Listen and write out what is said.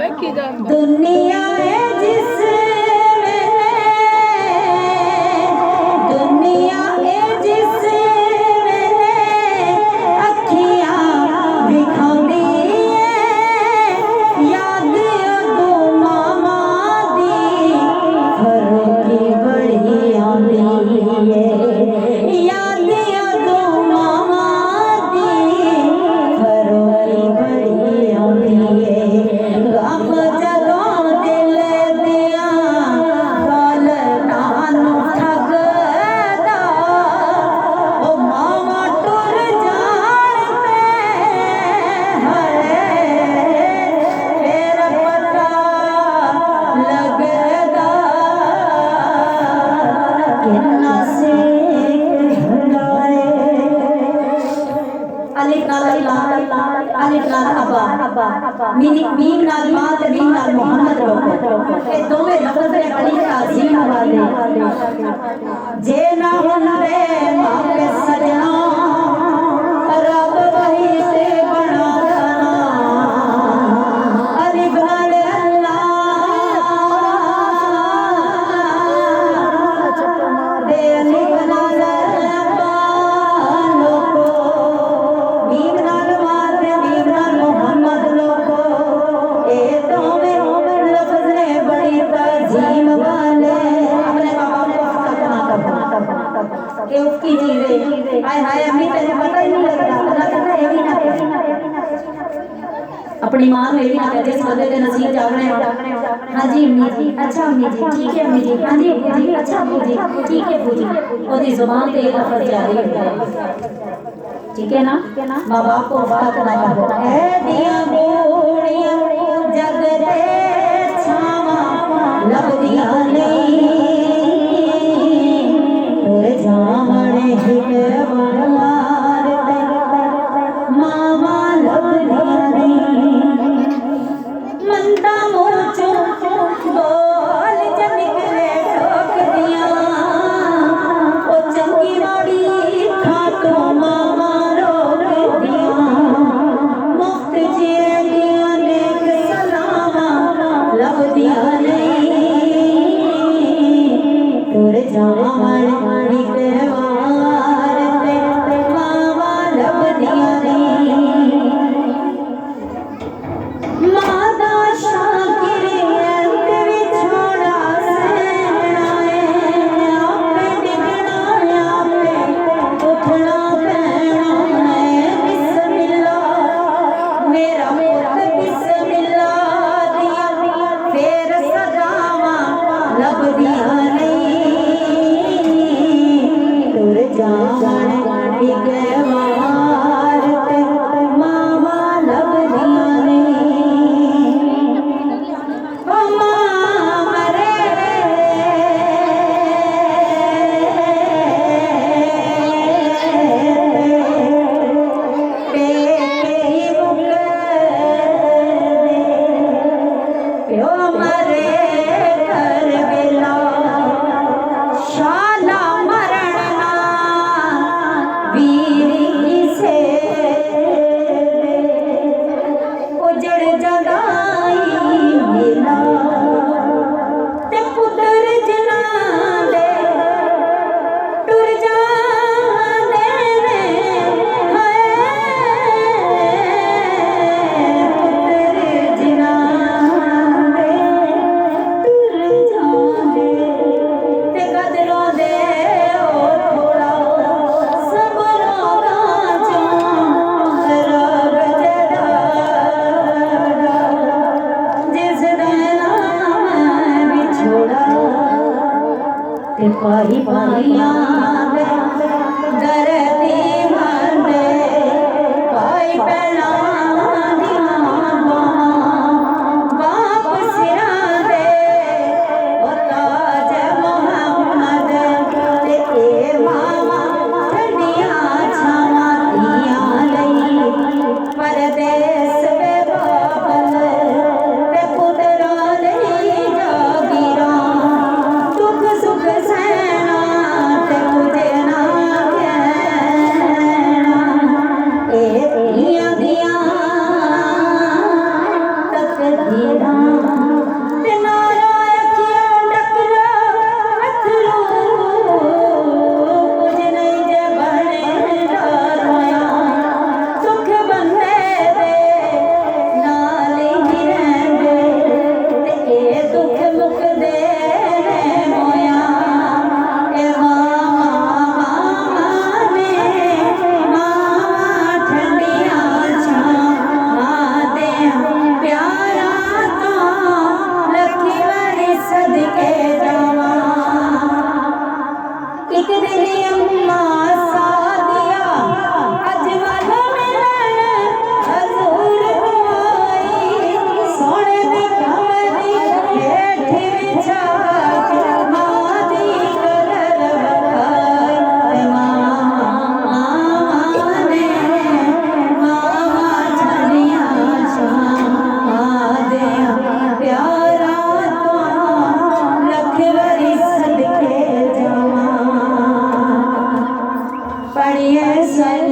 दुनिया है जिस दुनिया है जिस अखियां दिखाती याद अगो मामा दी घरों की बड़ी आंदी है याद अगो मामा दी घरों की बड़ी आंदी है गम जगों दिल दिया गल नान ठगदा ओ मामा टुर जान है फिर पता लगदा किन्ना से घुलाए अलिफ लाल अबा मीम नाल मां ते मीम नाल मोहम्मद रोको ए दोवें लफ्ज़ ने बड़ी ताज़ीम वाले जे ना हुंदे मां सजना रब वही ते बना अलिफ लाल अल्लाह दे अलिफ लाल अबा लोको मीम नाल मां ते मीम नाल मोहम्मद लोको ए दोवें लफ्ज़ ने बड़ी ताज़ीम वाले अपने बाबा को अपना करना कि उसकी चीजें हाय हाय अम्मी तेरे पता ही नहीं लगता अल्लाह कहता है भी ना अपनी मां को भी ना कहते जिस बंदे के नसीब जागने हां जी अम्मी जी अच्छा अम्मी जी ठीक है अम्मी जी हां जी अब्बू जी अच्छा अब्बू जी ठीक है अब्बू जी ओदी जुबान पे एक लफ्ज़ जारी होता है ठीक है ना मां बाप को बात ना करो ए दिया बूढ़ियां जग दे छावा लभदियां नहीं और जामणे हिके वार ते मामा लभदियां नहीं मंदा मुंह चों बोल ज निकले ठोकदियां ओ चंगी माड़ी खातो मामा रोकदियां मुफ्त जेदियां नेक सलामा लभदियां नहीं तुर जामण हिके वार ते मामा लभदियां नहीं मादा शाकिर अंत विछोड़ा सहना है आपे डिगना आपे उठना पैना है बिस्मिल्लाह मेरा पुत्र बिस्मिल्लाह दिया फिर सदावा लभदियां नहीं तुर जामण हिके वार ते मामा लभदियां नहीं ओ मामा रे पेके ही प्यो मरे कर बेला शाला मरणना वीरी से उजड़ जगाई मिला ते पुत्र जना दे टुर जाने ने हाय पुत्र जना दे टुर जाने ते कदरों दे ओ थोड़ा सबरों दा भाई भाइयां दे दरदी मंदे भाई भैणां दियां बाहां बाप सिरां दे ओ ताज मुहम्मद ते ए मावां ठंडियां छावां धीआं लई परदेस वे बाबल ते पुत्तरां लई जागीरां दुख सुख सहना ते कुछ ना कहना ए धीआं दियां तकदीरां ते नारा अखियां डकरा अथरू कुछ नहीं जे बने रोया सुख बंदे दे नाल ही रहिंदे ते ए दुख मुकदे ने होया ए मावां ने मावां ठंडियां छावां दे प्यारा तो लखी वारी सदके जावां एक दिन अम्मा सादिया अजमल मिलन हजूर को आई सोने दी कमरी हेठ बिछा के मां दी कलर बखाई ते मावां ने मावां ठंडियां छावां दे प्यारा तो लख वरी सदके जावां पढ़िए सर